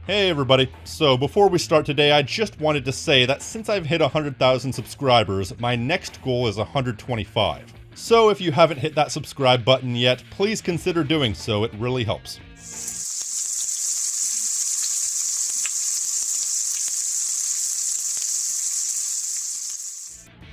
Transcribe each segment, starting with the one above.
Hey everybody, so before we start today, I just wanted to say that since I've hit 100,000 subscribers, my next goal is 125. So if you haven't hit that subscribe button yet, please consider doing so, it really helps.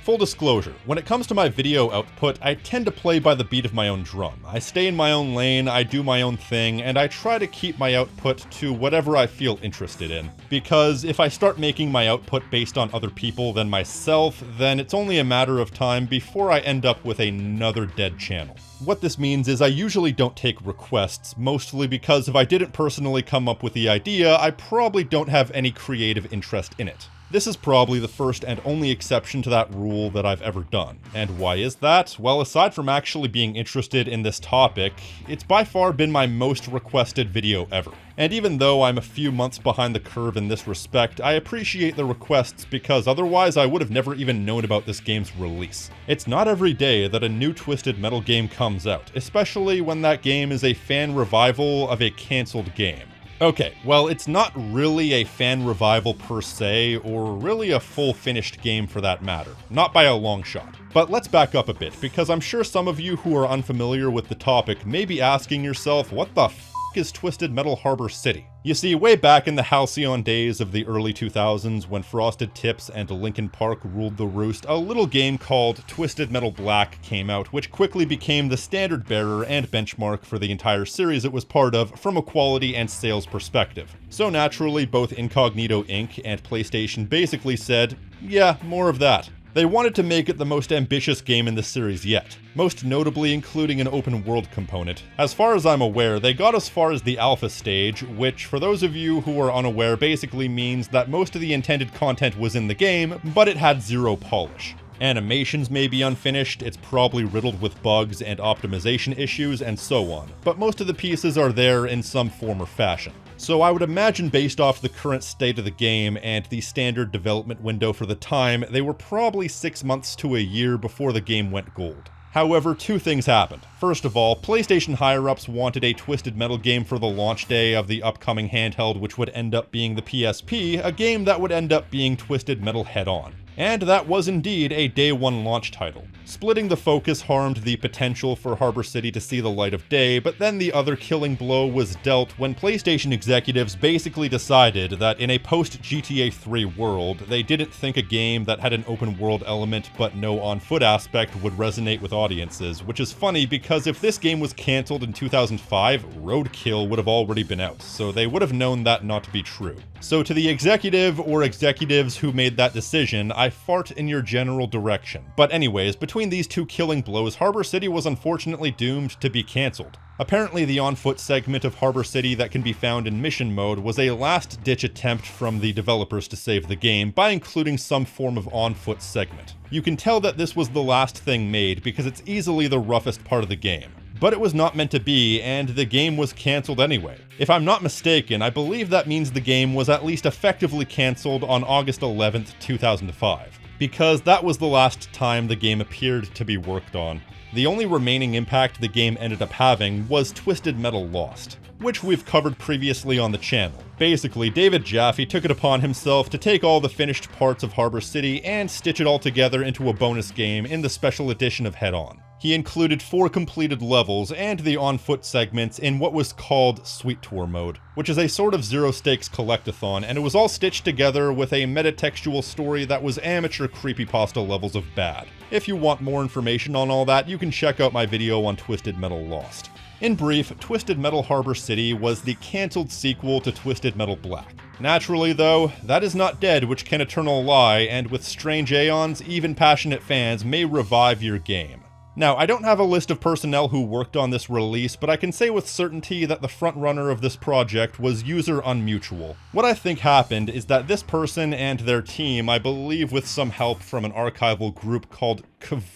Full disclosure, when it comes to my video output, I tend to play by the beat of my own drum. I stay in my own lane, I do my own thing, and I try to keep my output to whatever I feel interested in. Because if I start making my output based on other people than myself, then it's only a matter of time before I end up with another dead channel. What this means is I usually don't take requests, mostly because if I didn't personally come up with the idea, I probably don't have any creative interest in it. This is probably the first and only exception to that rule that I've ever done. And why is that? Well, aside from actually being interested in this topic, it's by far been my most requested video ever. And even though I'm a few months behind the curve in this respect, I appreciate the requests because otherwise I would have never even known about this game's release. It's not every day that a new Twisted Metal game comes out, especially when that game is a fan revival of a cancelled game. Okay, well, it's not really a fan revival per se, or really a full finished game for that matter. Not by a long shot. But let's back up a bit, because I'm sure some of you who are unfamiliar with the topic may be asking yourself, what the f*** is Twisted Metal Harbor City? You see, way back in the halcyon days of the early 2000s, when Frosted Tips and Linkin Park ruled the roost, a little game called Twisted Metal Black came out, which quickly became the standard bearer and benchmark for the entire series it was part of from a quality and sales perspective. So naturally, both Incognito Inc. and PlayStation basically said, yeah, more of that. They wanted to make it the most ambitious game in the series yet, most notably including an open world component. As far as I'm aware, they got as far as the alpha stage, which for those of you who are unaware basically means that most of the intended content was in the game, but it had zero polish. Animations may be unfinished, it's probably riddled with bugs and optimization issues, and so on, but most of the pieces are there in some form or fashion. So I would imagine based off the current state of the game and the standard development window for the time, they were probably 6 months to a year before the game went gold. However, two things happened. First of all, PlayStation higher-ups wanted a Twisted Metal game for the launch day of the upcoming handheld, which would end up being the PSP, a game that would end up being Twisted Metal head-on. And that was indeed a day one launch title. Splitting the focus harmed the potential for Harbor City to see the light of day, but then the other killing blow was dealt when PlayStation executives basically decided that in a post-GTA 3 world, they didn't think a game that had an open world element but no on-foot aspect would resonate with audiences, which is funny because if this game was cancelled in 2005, Roadkill would have already been out, so they would have known that not to be true. So to the executive or executives who made that decision, I fart in your general direction. But anyways, between these two killing blows, Harbor City was unfortunately doomed to be cancelled. Apparently the on-foot segment of Harbor City that can be found in mission mode was a last-ditch attempt from the developers to save the game by including some form of on-foot segment. You can tell that this was the last thing made because it's easily the roughest part of the game. But it was not meant to be, and the game was cancelled anyway. If I'm not mistaken, I believe that means the game was at least effectively cancelled on August 11th, 2005, because that was the last time the game appeared to be worked on. The only remaining impact the game ended up having was Twisted Metal Lost, which we've covered previously on the channel. Basically, David Jaffe took it upon himself to take all the finished parts of Harbor City and stitch it all together into a bonus game in the special edition of Head On. He included 4 completed levels and the on-foot segments in what was called Sweet Tour mode, which is a sort of zero-stakes collectathon, and it was all stitched together with a metatextual story that was amateur creepypasta levels of bad. If you want more information on all that, you can check out my video on Twisted Metal Lost. In brief, Twisted Metal Harbor City was the cancelled sequel to Twisted Metal Black. Naturally though, that is not dead which can eternal lie, and with strange aeons, even passionate fans may revive your game. Now, I don't have a list of personnel who worked on this release, but I can say with certainty that the frontrunner of this project was User Unmutual. What I think happened is that this person and their team, I believe with some help from an archival group called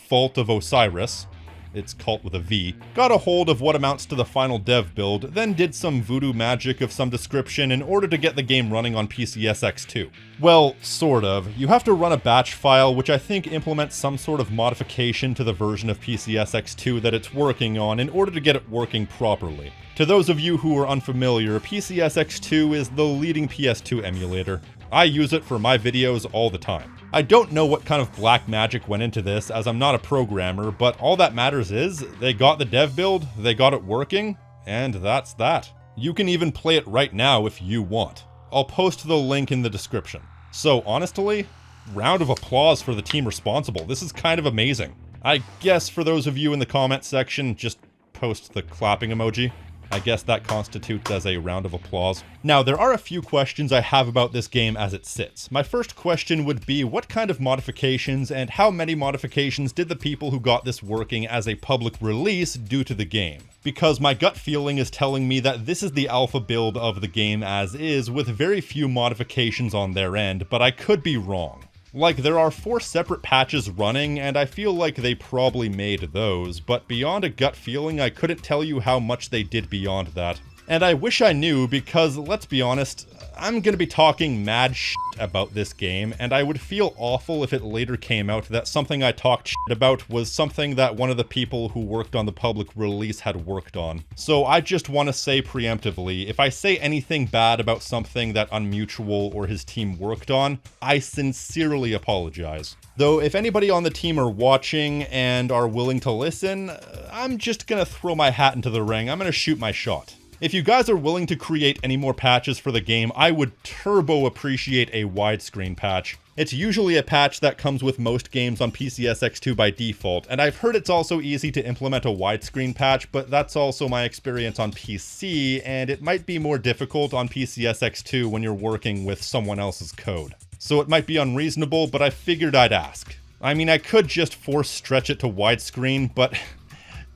Vault of Osiris, it's Cult with a V, got a hold of what amounts to the final dev build, then did some voodoo magic of some description in order to get the game running on PCSX2. Well, sort of. You have to run a batch file, which I think implements some sort of modification to the version of PCSX2 that it's working on in order to get it working properly. To those of you who are unfamiliar, PCSX2 is the leading PS2 emulator. I use it for my videos all the time. I don't know what kind of black magic went into this, as I'm not a programmer, but all that matters is, they got the dev build, they got it working, and that's that. You can even play it right now if you want. I'll post the link in the description. So honestly, round of applause for the team responsible. This is kind of amazing. I guess for those of you in the comment section, just post the clapping emoji. I guess that constitutes as a round of applause. Now, there are a few questions I have about this game as it sits. My first question would be, what kind of modifications and how many modifications did the people who got this working as a public release do to the game? Because my gut feeling is telling me that this is the alpha build of the game as is, with very few modifications on their end, but I could be wrong. Like, there are 4 separate patches running, and I feel like they probably made those, but beyond a gut feeling, I couldn't tell you how much they did beyond that. And I wish I knew, because, let's be honest, I'm gonna be talking mad shit about this game, and I would feel awful if it later came out that something I talked shit about was something that one of the people who worked on the public release had worked on. So I just want to say preemptively, if I say anything bad about something that Unmutual or his team worked on, I sincerely apologize. Though if anybody on the team are watching and are willing to listen, I'm just gonna throw my hat into the ring. I'm gonna shoot my shot. If you guys are willing to create any more patches for the game, I would turbo appreciate a widescreen patch. It's usually a patch that comes with most games on PCSX2 by default, and I've heard it's also easy to implement a widescreen patch, but that's also my experience on PC, and it might be more difficult on PCSX2 when you're working with someone else's code. So it might be unreasonable, but I figured I'd ask. I mean, I could just force stretch it to widescreen, but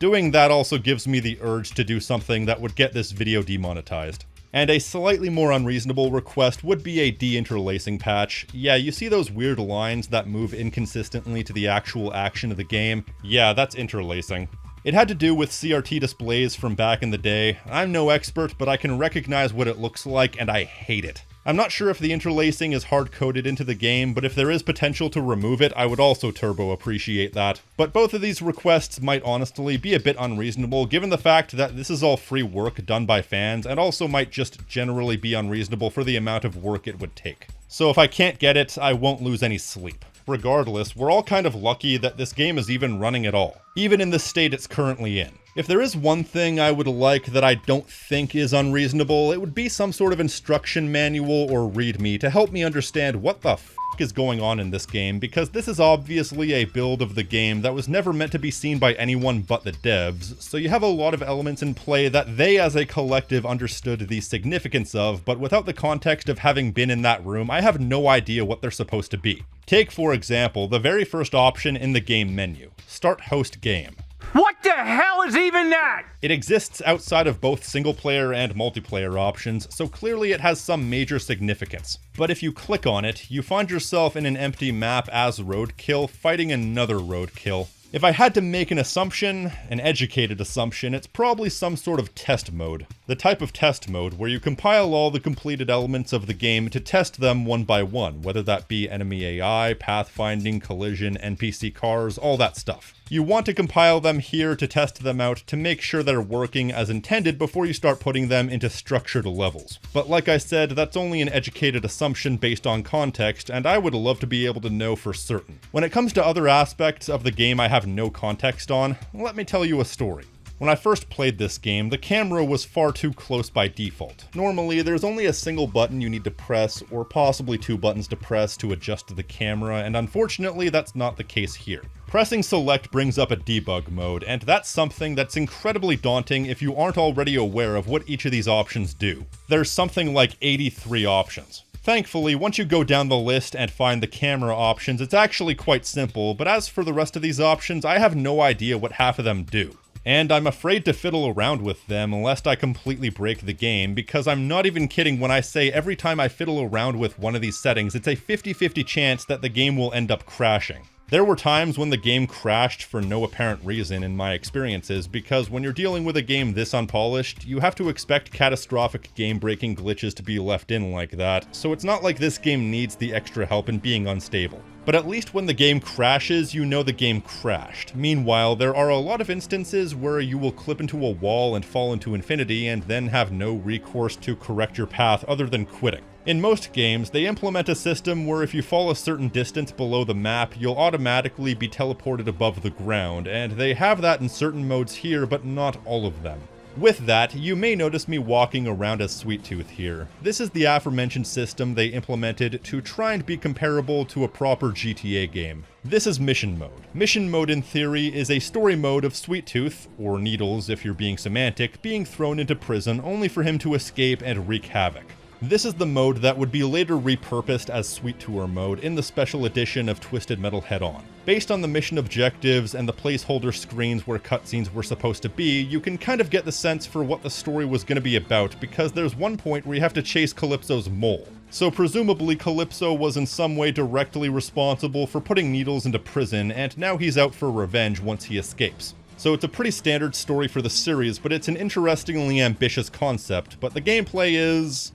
doing that also gives me the urge to do something that would get this video demonetized. And a slightly more unreasonable request would be a deinterlacing patch. Yeah, you see those weird lines that move inconsistently to the actual action of the game? Yeah, that's interlacing. It had to do with CRT displays from back in the day. I'm no expert, but I can recognize what it looks like, and I hate it. I'm not sure if the interlacing is hard-coded into the game, but if there is potential to remove it, I would also turbo appreciate that. But both of these requests might honestly be a bit unreasonable, given the fact that this is all free work done by fans, and also might just generally be unreasonable for the amount of work it would take. So if I can't get it, I won't lose any sleep. Regardless, we're all kind of lucky that this game is even running at all, even in the state it's currently in. If there is one thing I would like that I don't think is unreasonable, it would be some sort of instruction manual or readme to help me understand what the f is going on in this game, because this is obviously a build of the game that was never meant to be seen by anyone but the devs, so you have a lot of elements in play that they as a collective understood the significance of, but without the context of having been in that room, I have no idea what they're supposed to be. Take, for example, the very first option in the game menu, Start Host Game. What the hell is even that? It exists outside of both single-player and multiplayer options, so clearly it has some major significance. But if you click on it, you find yourself in an empty map as Roadkill, fighting another Roadkill. If I had to make an assumption, an educated assumption, it's probably some sort of test mode. The type of test mode where you compile all the completed elements of the game to test them one by one, whether that be enemy AI, pathfinding, collision, NPC cars, all that stuff. You want to compile them here to test them out to make sure they're working as intended before you start putting them into structured levels. But like I said, that's only an educated assumption based on context, and I would love to be able to know for certain. When it comes to other aspects of the game I have no context on, let me tell you a story. When I first played this game, the camera was far too close by default. Normally, there's only a single button you need to press, or possibly 2 buttons to press to adjust the camera, and unfortunately that's not the case here. Pressing select brings up a debug mode, and that's something that's incredibly daunting if you aren't already aware of what each of these options do. There's something like 83 options. Thankfully, once you go down the list and find the camera options, it's actually quite simple, but as for the rest of these options, I have no idea what half of them do. And I'm afraid to fiddle around with them lest I completely break the game, because I'm not even kidding when I say every time I fiddle around with one of these settings, it's a 50-50 chance that the game will end up crashing. There were times when the game crashed for no apparent reason in my experiences, because when you're dealing with a game this unpolished, you have to expect catastrophic game-breaking glitches to be left in like that, so it's not like this game needs the extra help in being unstable. But at least when the game crashes, you know the game crashed. Meanwhile, there are a lot of instances where you will clip into a wall and fall into infinity and then have no recourse to correct your path other than quitting. In most games, they implement a system where if you fall a certain distance below the map, you'll automatically be teleported above the ground, and they have that in certain modes here, but not all of them. With that, you may notice me walking around as Sweet Tooth here. This is the aforementioned system they implemented to try and be comparable to a proper GTA game. This is Mission Mode. Mission Mode in theory is a story mode of Sweet Tooth, or Needles if you're being semantic, being thrown into prison only for him to escape and wreak havoc. This is the mode that would be later repurposed as Sweet Tour mode in the special edition of Twisted Metal Head-On. Based on the mission objectives and the placeholder screens where cutscenes were supposed to be, you can kind of get the sense for what the story was going to be about, because there's one point where you have to chase Calypso's mole. So presumably Calypso was in some way directly responsible for putting Needles into prison, and now he's out for revenge once he escapes. So it's a pretty standard story for the series, but it's an interestingly ambitious concept, but the gameplay is...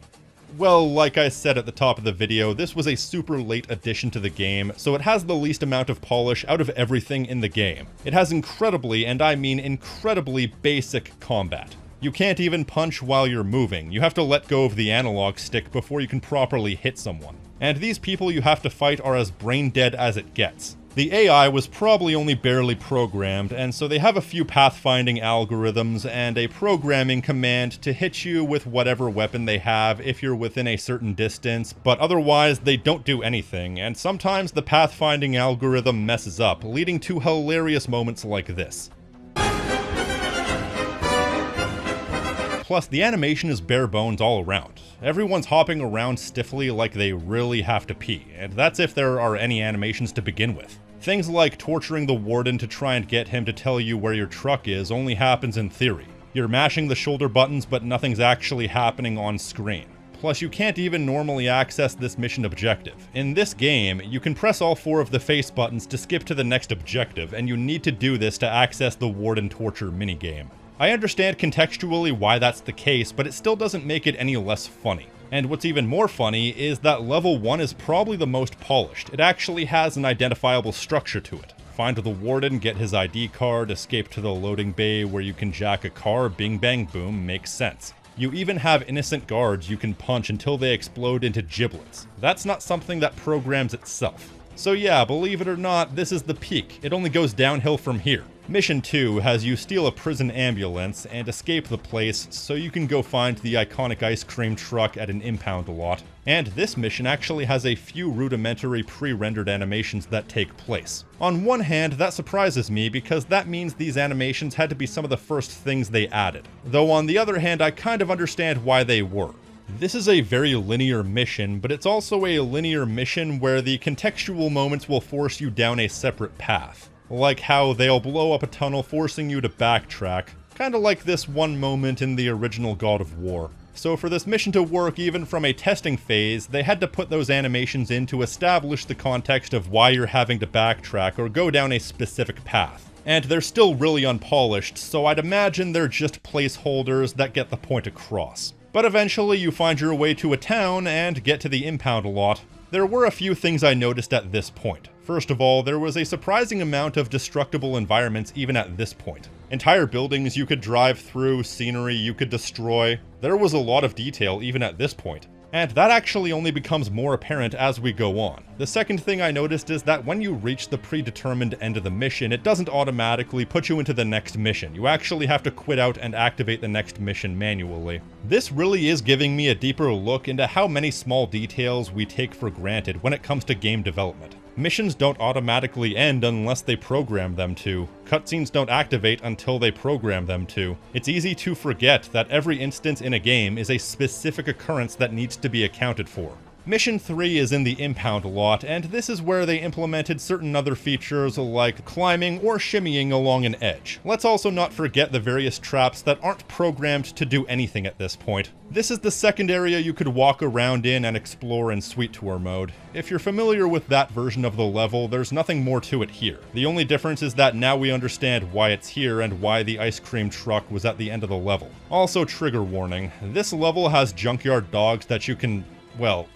well, like I said at the top of the video, this was a super late addition to the game, so it has the least amount of polish out of everything in the game. It has incredibly, and I mean incredibly, basic combat. You can't even punch while you're moving. You have to let go of the analog stick before you can properly hit someone. And these people you have to fight are as brain dead as it gets. The AI was probably only barely programmed, and so they have a few pathfinding algorithms and a programming command to hit you with whatever weapon they have if you're within a certain distance, but otherwise they don't do anything, and sometimes the pathfinding algorithm messes up, leading to hilarious moments like this. Plus, the animation is bare bones all around. Everyone's hopping around stiffly like they really have to pee, and that's if there are any animations to begin with. Things like torturing the warden to try and get him to tell you where your truck is only happens in theory. You're mashing the shoulder buttons, but nothing's actually happening on screen. Plus, you can't even normally access this mission objective. In this game, you can press all 4 of the face buttons to skip to the next objective, and you need to do this to access the warden torture minigame. I understand contextually why that's the case, but it still doesn't make it any less funny. And what's even more funny is that level 1 is probably the most polished. It actually has an identifiable structure to it. Find the warden, get his ID card, escape to the loading bay where you can jack a car, bing bang boom, makes sense. You even have innocent guards you can punch until they explode into giblets. That's not something that programs itself. So yeah, believe it or not, this is the peak. It only goes downhill from here. Mission 2 has you steal a prison ambulance and escape the place so you can go find the iconic ice cream truck at an impound lot. And this mission actually has a few rudimentary pre-rendered animations that take place. On one hand, that surprises me because that means these animations had to be some of the first things they added. Though on the other hand, I kind of understand why they were. This is a very linear mission, but it's also a linear mission where the contextual moments will force you down a separate path. Like how they'll blow up a tunnel forcing you to backtrack, kinda like this one moment in the original God of War. So for this mission to work even from a testing phase, they had to put those animations in to establish the context of why you're having to backtrack or go down a specific path. And they're still really unpolished, so I'd imagine they're just placeholders that get the point across. But eventually you find your way to a town and get to the impound lot. There were a few things I noticed at this point. First of all, there was a surprising amount of destructible environments even at this point. Entire buildings you could drive through, scenery you could destroy. There was a lot of detail even at this point. And that actually only becomes more apparent as we go on. The second thing I noticed is that when you reach the predetermined end of the mission, it doesn't automatically put you into the next mission. You actually have to quit out and activate the next mission manually. This really is giving me a deeper look into how many small details we take for granted when it comes to game development. Missions don't automatically end unless they program them to. Cutscenes don't activate until they program them to. It's easy to forget that every instance in a game is a specific occurrence that needs to be accounted for. Mission 3 is in the impound lot, and this is where they implemented certain other features like climbing or shimmying along an edge. Let's also not forget the various traps that aren't programmed to do anything at this point. This is the second area you could walk around in and explore in Sweet Tour mode. If you're familiar with that version of the level, there's nothing more to it here. The only difference is that now we understand why it's here and why the ice cream truck was at the end of the level. Also, trigger warning, this level has junkyard dogs that you can, well,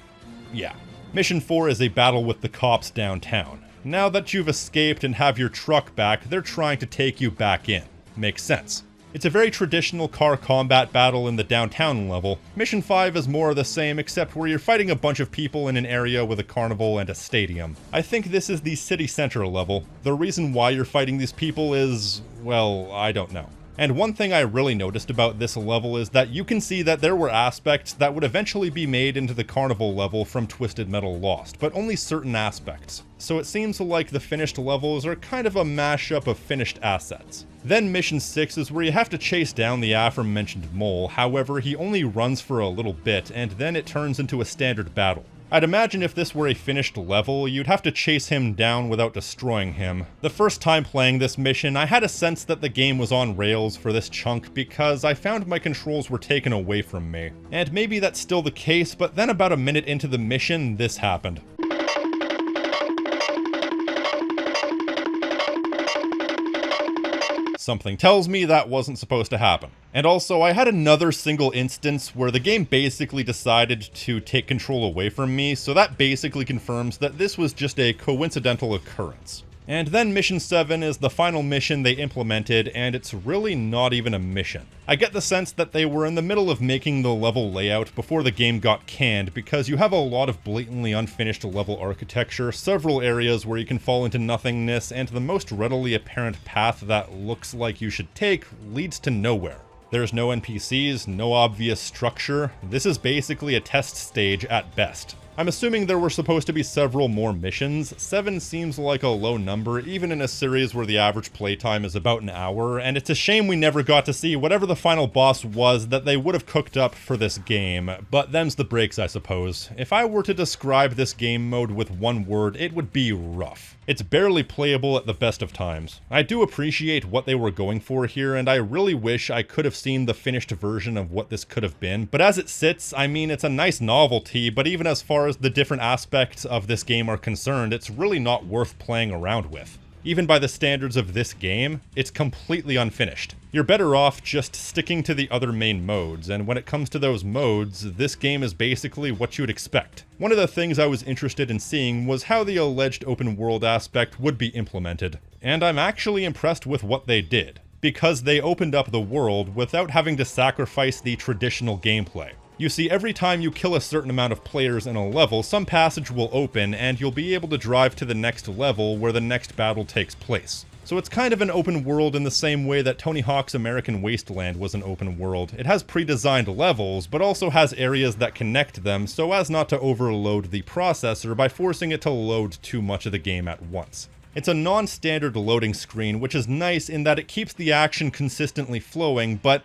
yeah. Mission 4 is a battle with the cops downtown. Now that you've escaped and have your truck back, they're trying to take you back in. Makes sense. It's a very traditional car combat battle in the downtown level. Mission 5 is more of the same, except where you're fighting a bunch of people in an area with a carnival and a stadium. I think this is the city center level. The reason why you're fighting these people is, well, I don't know. And one thing I really noticed about this level is that you can see that there were aspects that would eventually be made into the carnival level from Twisted Metal Lost, but only certain aspects. So it seems like the finished levels are kind of a mashup of finished assets. Then Mission 6 is where you have to chase down the aforementioned mole, however he only runs for a little bit and then it turns into a standard battle. I'd imagine if this were a finished level, you'd have to chase him down without destroying him. The first time playing this mission, I had a sense that the game was on rails for this chunk because I found my controls were taken away from me. And maybe that's still the case, but then about a minute into the mission, this happened. Something tells me that wasn't supposed to happen. And also, I had another single instance where the game basically decided to take control away from me, so that basically confirms that this was just a coincidental occurrence. And then Mission 7 is the final mission they implemented, and it's really not even a mission. I get the sense that they were in the middle of making the level layout before the game got canned, because you have a lot of blatantly unfinished level architecture, several areas where you can fall into nothingness, and the most readily apparent path that looks like you should take leads to nowhere. There's no NPCs, no obvious structure. This is basically a test stage at best. I'm assuming there were supposed to be several more missions. 7 seems like a low number, even in a series where the average playtime is about an hour, and it's a shame we never got to see whatever the final boss was that they would have cooked up for this game, but them's the breaks, I suppose. If I were to describe this game mode with one word, it would be rough. It's barely playable at the best of times. I do appreciate what they were going for here, and I really wish I could have seen the finished version of what this could have been, but as it sits, I mean, it's a nice novelty, but even as far as the different aspects of this game are concerned, it's really not worth playing around with. Even by the standards of this game, it's completely unfinished. You're better off just sticking to the other main modes, and when it comes to those modes, this game is basically what you'd expect. One of the things I was interested in seeing was how the alleged open world aspect would be implemented, and I'm actually impressed with what they did, because they opened up the world without having to sacrifice the traditional gameplay. You see, every time you kill a certain amount of players in a level, some passage will open and you'll be able to drive to the next level where the next battle takes place. So it's kind of an open world in the same way that Tony Hawk's American Wasteland was an open world. It has pre-designed levels, but also has areas that connect them so as not to overload the processor by forcing it to load too much of the game at once. It's a non-standard loading screen, which is nice in that it keeps the action consistently flowing, but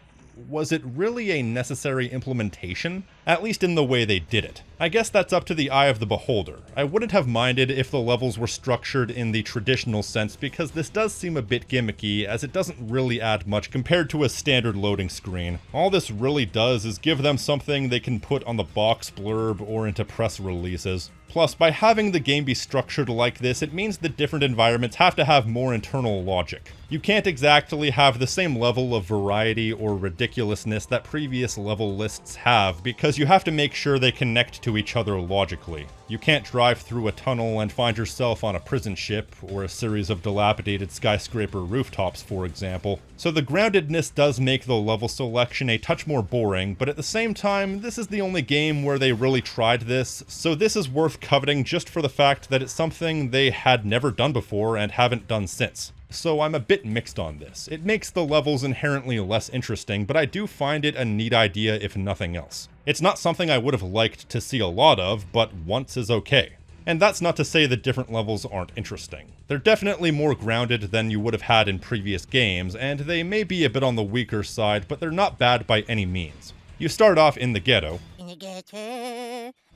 was it really a necessary implementation? At least in the way they did it. I guess that's up to the eye of the beholder. I wouldn't have minded if the levels were structured in the traditional sense, because this does seem a bit gimmicky, as it doesn't really add much compared to a standard loading screen. All this really does is give them something they can put on the box blurb or into press releases. Plus, by having the game be structured like this, it means that different environments have to have more internal logic. You can't exactly have the same level of variety or ridiculousness that previous level lists have, because you have to make sure they connect to each other logically. You can't drive through a tunnel and find yourself on a prison ship, or a series of dilapidated skyscraper rooftops, for example. So the groundedness does make the level selection a touch more boring, but at the same time, this is the only game where they really tried this, so this is worth coveting just for the fact that it's something they had never done before and haven't done since. So I'm a bit mixed on this. It makes the levels inherently less interesting, but I do find it a neat idea if nothing else. It's not something I would have liked to see a lot of, but once is okay. And that's not to say that different levels aren't interesting. They're definitely more grounded than you would have had in previous games, and they may be a bit on the weaker side, but they're not bad by any means. You start off in the ghetto.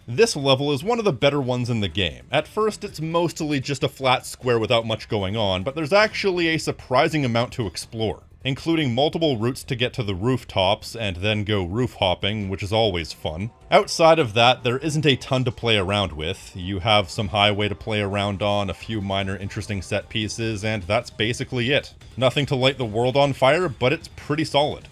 This level is one of the better ones in the game. At first, it's mostly just a flat square without much going on, but there's actually a surprising amount to explore, including multiple routes to get to the rooftops and then go roof hopping, which is always fun. Outside of that, there isn't a ton to play around with. You have some highway to play around on, a few minor interesting set pieces, and that's basically it. Nothing to light the world on fire, but it's pretty solid.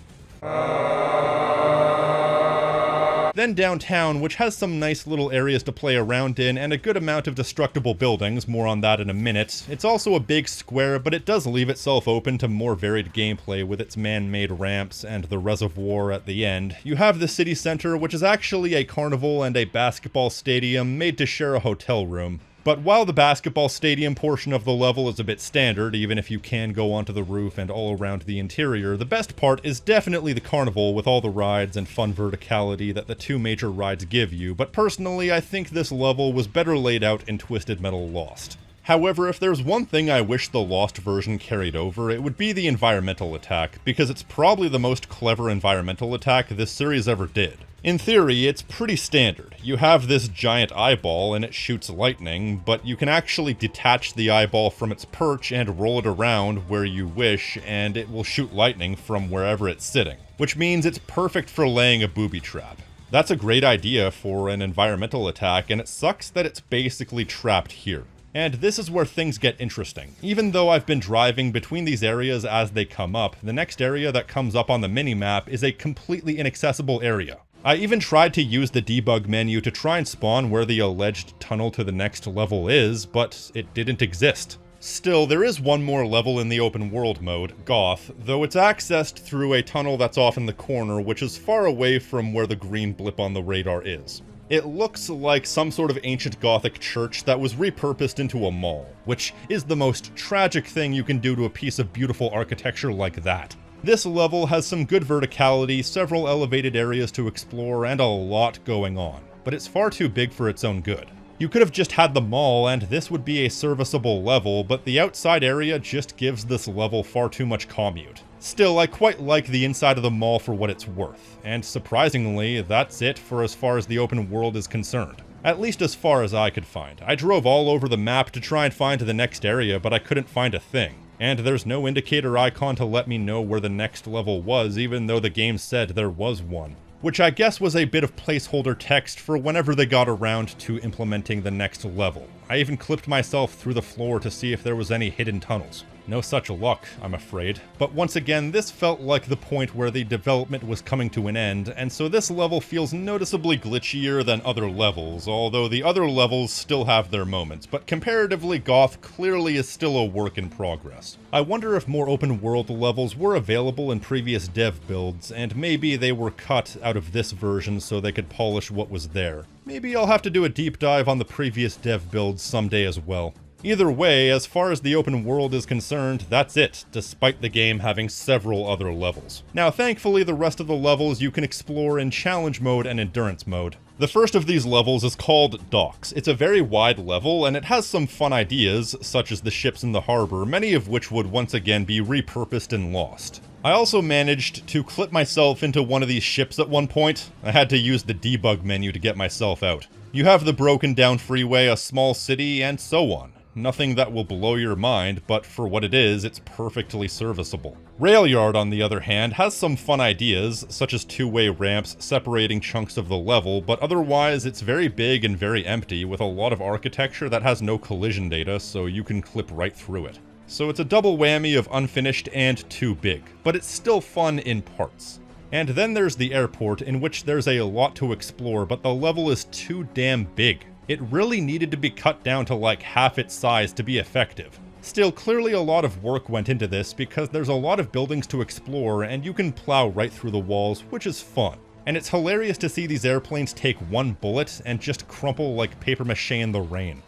Then downtown, which has some nice little areas to play around in and a good amount of destructible buildings, more on that in a minute. It's also a big square, but it does leave itself open to more varied gameplay with its man-made ramps and the reservoir at the end. You have the city center, which is actually a carnival and a basketball stadium made to share a hotel room. But while the basketball stadium portion of the level is a bit standard, even if you can go onto the roof and all around the interior, the best part is definitely the carnival with all the rides and fun verticality that the two major rides give you, but personally I think this level was better laid out in Twisted Metal Lost. However, if there's one thing I wish the Lost version carried over, it would be the environmental attack, because it's probably the most clever environmental attack this series ever did. In theory, it's pretty standard. You have this giant eyeball and it shoots lightning, but you can actually detach the eyeball from its perch and roll it around where you wish, and it will shoot lightning from wherever it's sitting, which means it's perfect for laying a booby trap. That's a great idea for an environmental attack, and it sucks that it's basically trapped here. And this is where things get interesting. Even though I've been driving between these areas as they come up, the next area that comes up on the minimap is a completely inaccessible area. I even tried to use the debug menu to try and spawn where the alleged tunnel to the next level is, but it didn't exist. Still, there is one more level in the open world mode, Goth, though it's accessed through a tunnel that's off in the corner, which is far away from where the green blip on the radar is. It looks like some sort of ancient Gothic church that was repurposed into a mall, which is the most tragic thing you can do to a piece of beautiful architecture like that. This level has some good verticality, several elevated areas to explore, and a lot going on, but it's far too big for its own good. You could have just had the mall and this would be a serviceable level, but the outside area just gives this level far too much commute. Still, I quite like the inside of the mall for what it's worth, and surprisingly, that's it for as far as the open world is concerned. At least as far as I could find. I drove all over the map to try and find the next area, but I couldn't find a thing. And there's no indicator icon to let me know where the next level was, even though the game said there was one. Which I guess was a bit of placeholder text for whenever they got around to implementing the next level. I even clipped myself through the floor to see if there was any hidden tunnels. No such luck, I'm afraid. But once again, this felt like the point where the development was coming to an end, and so this level feels noticeably glitchier than other levels, although the other levels still have their moments, but comparatively Goth clearly is still a work in progress. I wonder if more open world levels were available in previous dev builds, and maybe they were cut out of this version so they could polish what was there. Maybe I'll have to do a deep dive on the previous dev builds someday as well. Either way, as far as the open world is concerned, that's it, despite the game having several other levels. Now, thankfully, the rest of the levels you can explore in challenge mode and endurance mode. The first of these levels is called Docks. It's a very wide level, and it has some fun ideas, such as the ships in the harbor, many of which would once again be repurposed in Lost. I also managed to clip myself into one of these ships at one point. I had to use the debug menu to get myself out. You have the broken down freeway, a small city, and so on. Nothing that will blow your mind, but for what it is, it's perfectly serviceable. Railyard, on the other hand, has some fun ideas, such as two-way ramps separating chunks of the level, but otherwise it's very big and very empty, with a lot of architecture that has no collision data, so you can clip right through it. So it's a double whammy of unfinished and too big, but it's still fun in parts. And then there's the airport, in which there's a lot to explore, but the level is too damn big. It really needed to be cut down to like half its size to be effective. Still, clearly a lot of work went into this because there's a lot of buildings to explore and you can plow right through the walls, which is fun. And it's hilarious to see these airplanes take one bullet and just crumple like paper mache in the rain.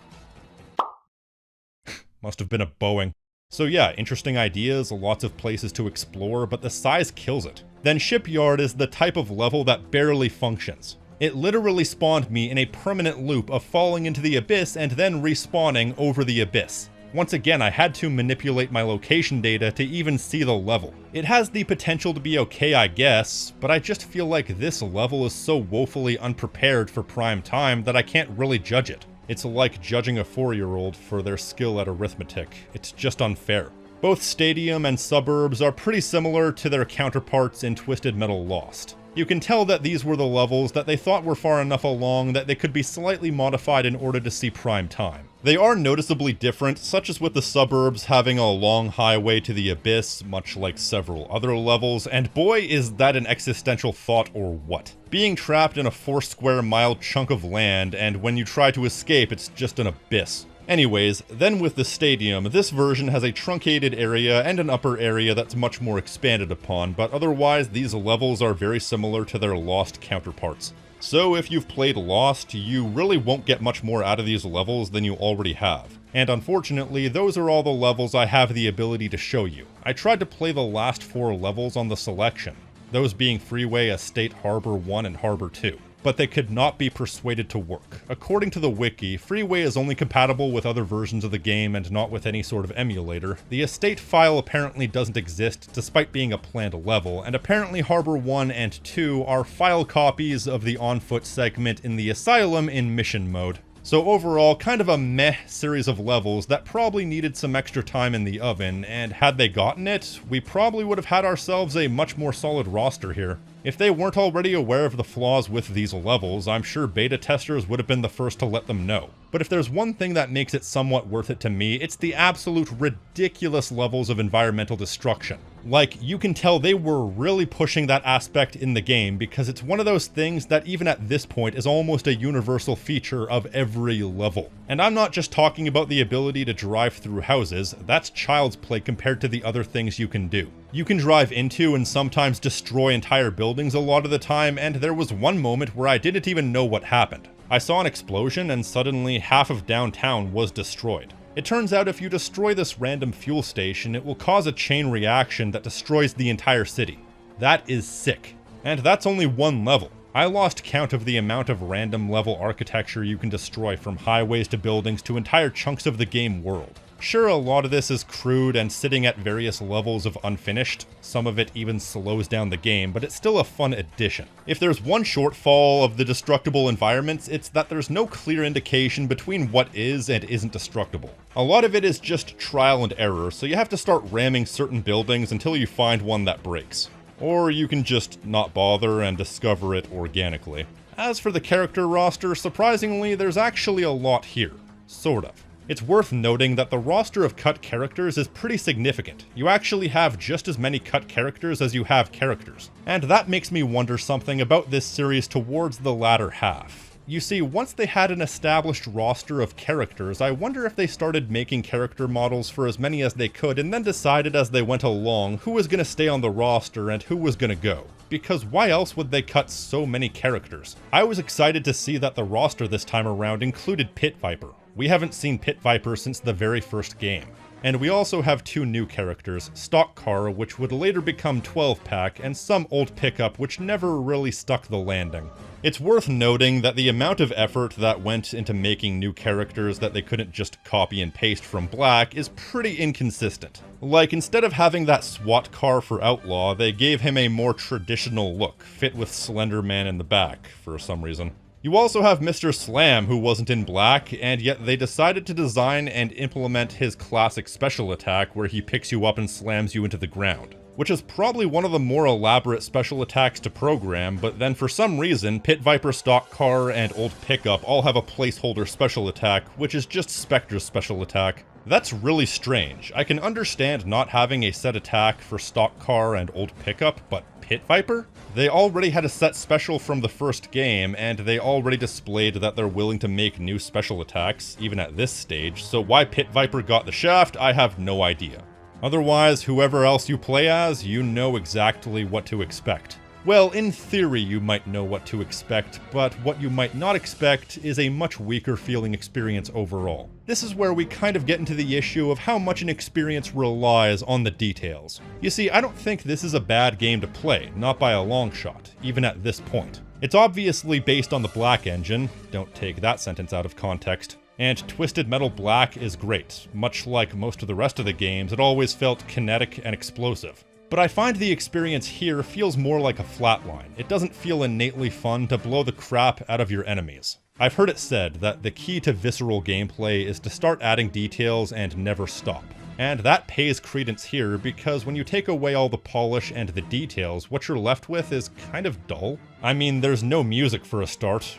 Must have been a Boeing. So yeah, interesting ideas, lots of places to explore, but the size kills it. Then Shipyard is the type of level that barely functions. It literally spawned me in a permanent loop of falling into the abyss and then respawning over the abyss. Once again, I had to manipulate my location data to even see the level. It has the potential to be okay, I guess, but I just feel like this level is so woefully unprepared for prime time that I can't really judge it. It's like judging a 4-year-old for their skill at arithmetic. It's just unfair. Both Stadium and Suburbs are pretty similar to their counterparts in Twisted Metal Lost. You can tell that these were the levels that they thought were far enough along that they could be slightly modified in order to see prime time. They are noticeably different, such as with the suburbs having a long highway to the abyss, much like several other levels, and boy is that an existential thought or what. Being trapped in a 4-square-mile chunk of land, and when you try to escape it's just an abyss. Anyways, then with the stadium, this version has a truncated area and an upper area that's much more expanded upon, but otherwise these levels are very similar to their Lost counterparts. So if you've played Lost, you really won't get much more out of these levels than you already have. And unfortunately, those are all the levels I have the ability to show you. I tried to play the last 4 levels on the selection, those being Freeway, Estate, Harbor 1, and Harbor 2. But they could not be persuaded to work. According to the wiki, Freeway is only compatible with other versions of the game and not with any sort of emulator. The Estate file apparently doesn't exist, despite being a planned level, and apparently Harbor 1 and 2 are file copies of the on-foot segment in the Asylum in mission mode. So overall, kind of a meh series of levels that probably needed some extra time in the oven, and had they gotten it, we probably would have had ourselves a much more solid roster here. If they weren't already aware of the flaws with these levels, I'm sure beta testers would have been the first to let them know. But if there's one thing that makes it somewhat worth it to me, it's the absolute ridiculous levels of environmental destruction. Like, you can tell they were really pushing that aspect in the game because it's one of those things that even at this point is almost a universal feature of every level. And I'm not just talking about the ability to drive through houses, that's child's play compared to the other things you can do. You can drive into and sometimes destroy entire buildings a lot of the time, and there was one moment where I didn't even know what happened. I saw an explosion and suddenly half of downtown was destroyed. It turns out if you destroy this random fuel station, it will cause a chain reaction that destroys the entire city. That is sick. And that's only one level. I lost count of the amount of random level architecture you can destroy, from highways to buildings to entire chunks of the game world. Sure, a lot of this is crude and sitting at various levels of unfinished, some of it even slows down the game, but it's still a fun addition. If there's one shortfall of the destructible environments, it's that there's no clear indication between what is and isn't destructible. A lot of it is just trial and error, so you have to start ramming certain buildings until you find one that breaks. Or you can just not bother and discover it organically. As for the character roster, surprisingly, there's actually a lot here. Sort of. It's worth noting that the roster of cut characters is pretty significant. You actually have just as many cut characters as you have characters. And that makes me wonder something about this series towards the latter half. You see, once they had an established roster of characters, I wonder if they started making character models for as many as they could and then decided as they went along who was going to stay on the roster and who was going to go. Because why else would they cut so many characters? I was excited to see that the roster this time around included Pit Viper. We haven't seen Pit Viper since the very first game. And we also have 2 new characters, Stock Car, which would later become 12-pack, and some old pickup which never really stuck the landing. It's worth noting that the amount of effort that went into making new characters that they couldn't just copy and paste from Black is pretty inconsistent. Like, instead of having that SWAT car for Outlaw, they gave him a more traditional look, fit with Slender Man in the back, for some reason. You also have Mr. Slam, who wasn't in Black, and yet they decided to design and implement his classic special attack where he picks you up and slams you into the ground. Which is probably one of the more elaborate special attacks to program, but then for some reason, Pit Viper, Stock Car, and Old Pickup all have a placeholder special attack, which is just Spectre's special attack. That's really strange. I can understand not having a set attack for Stock Car and Old Pickup, but Pit Viper? They already had a set special from the first game, and they already displayed that they're willing to make new special attacks, even at this stage, so why Pit Viper got the shaft, I have no idea. Otherwise, whoever else you play as, you know exactly what to expect. Well, in theory you might know what to expect, but what you might not expect is a much weaker feeling experience overall. This is where we kind of get into the issue of how much an experience relies on the details. You see, I don't think this is a bad game to play, not by a long shot, even at this point. It's obviously based on the Black engine, don't take that sentence out of context. And Twisted Metal Black is great. Much like most of the rest of the games, it always felt kinetic and explosive. But I find the experience here feels more like a flatline. It doesn't feel innately fun to blow the crap out of your enemies. I've heard it said that the key to visceral gameplay is to start adding details and never stop. And that pays credence here because when you take away all the polish and the details, what you're left with is kind of dull. I mean, there's no music for a start.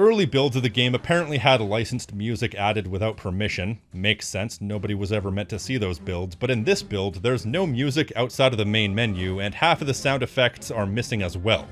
early builds of the game apparently had licensed music added without permission. Makes sense, nobody was ever meant to see those builds, but in this build, there's no music outside of the main menu, and half of the sound effects are missing as well.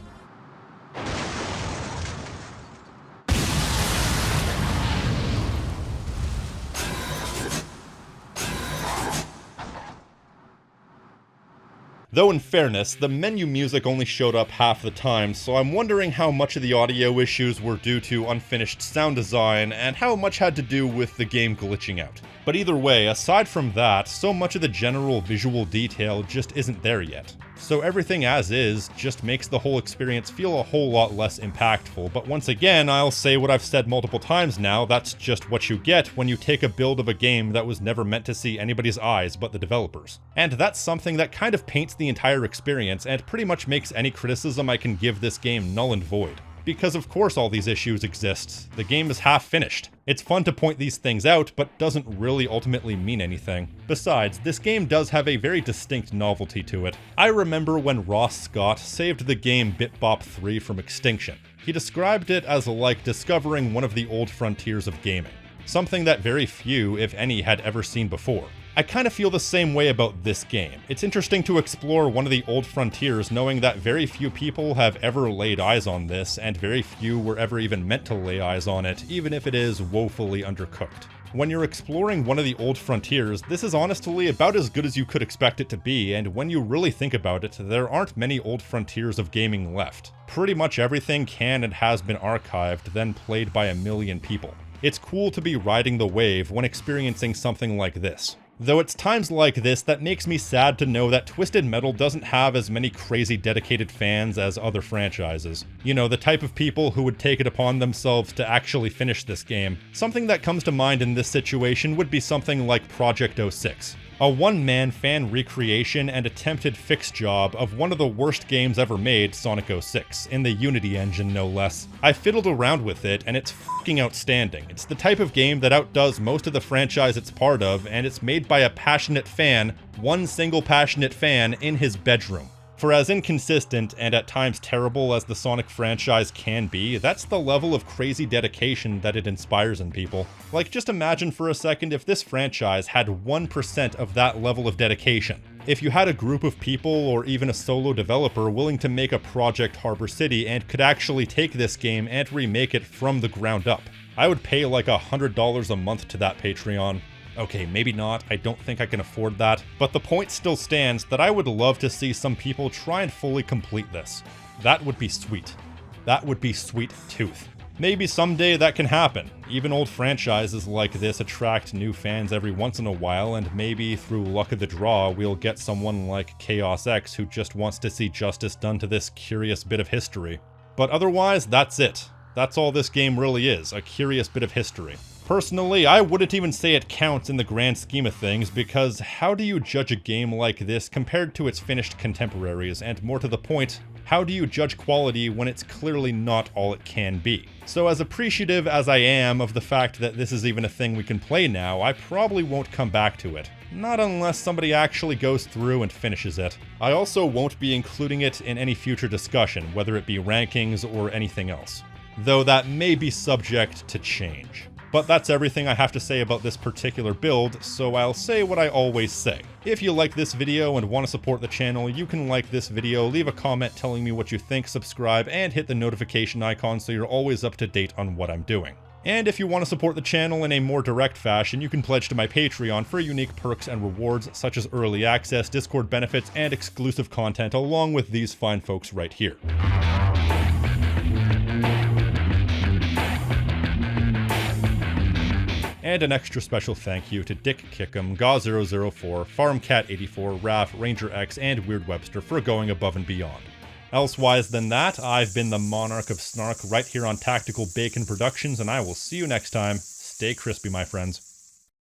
Though in fairness, the menu music only showed up half the time, so I'm wondering how much of the audio issues were due to unfinished sound design, and how much had to do with the game glitching out. But either way, aside from that, so much of the general visual detail just isn't there yet. So everything as is just makes the whole experience feel a whole lot less impactful, but once again, I'll say what I've said multiple times now, that's just what you get when you take a build of a game that was never meant to see anybody's eyes but the developers. And that's something that kind of paints the entire experience and pretty much makes any criticism I can give this game null and void. Because of course all these issues exist. The game is half finished. It's fun to point these things out, but doesn't really ultimately mean anything. Besides, this game does have a very distinct novelty to it. I remember when Ross Scott saved the game Bit-Bop 3 from extinction. He described it as like discovering one of the old frontiers of gaming. Something that very few, if any, had ever seen before. I kind of feel the same way about this game. It's interesting to explore one of the old frontiers knowing that very few people have ever laid eyes on this, and very few were ever even meant to lay eyes on it, even if it is woefully undercooked. When you're exploring one of the old frontiers, this is honestly about as good as you could expect it to be, and when you really think about it, there aren't many old frontiers of gaming left. Pretty much everything can and has been archived, then played by a million people. It's cool to be riding the wave when experiencing something like this. Though it's times like this that makes me sad to know that Twisted Metal doesn't have as many crazy dedicated fans as other franchises. You know, the type of people who would take it upon themselves to actually finish this game. Something that comes to mind in this situation would be something like Project 06. A one-man fan recreation and attempted fix job of one of the worst games ever made, Sonic 06, in the Unity engine no less. I fiddled around with it, and it's fucking outstanding. It's the type of game that outdoes most of the franchise it's part of, and it's made by a passionate fan, one single passionate fan, in his bedroom. For as inconsistent and at times terrible as the Sonic franchise can be, that's the level of crazy dedication that it inspires in people. Like, just imagine for a second if this franchise had 1% of that level of dedication. If you had a group of people or even a solo developer willing to make a Project Harbor City and could actually take this game and remake it from the ground up. I would pay like $100 a month to that Patreon. Okay, maybe not, I don't think I can afford that, but the point still stands that I would love to see some people try and fully complete this. That would be sweet. That would be sweet tooth. Maybe someday that can happen. Even old franchises like this attract new fans every once in a while, and maybe through luck of the draw, we'll get someone like Chaos X who just wants to see justice done to this curious bit of history. But otherwise, that's it. That's all this game really is, a curious bit of history. Personally, I wouldn't even say it counts in the grand scheme of things, because how do you judge a game like this compared to its finished contemporaries, and more to the point, how do you judge quality when it's clearly not all it can be? So as appreciative as I am of the fact that this is even a thing we can play now, I probably won't come back to it. Not unless somebody actually goes through and finishes it. I also won't be including it in any future discussion, whether it be rankings or anything else. Though that may be subject to change. But that's everything I have to say about this particular build, so I'll say what I always say. If you like this video and want to support the channel, you can like this video, leave a comment telling me what you think, subscribe, and hit the notification icon so you're always up to date on what I'm doing. And if you want to support the channel in a more direct fashion, you can pledge to my Patreon for unique perks and rewards such as early access, Discord benefits, and exclusive content along with these fine folks right here. And an extra special thank you to Dick Kickham, Gaw004, FarmCat84, Raph, Ranger X, and Weird Webster for going above and beyond. Elsewise than that, I've been the Monarch of Snark right here on Tactical Bacon Productions, and I will see you next time. Stay crispy, my friends.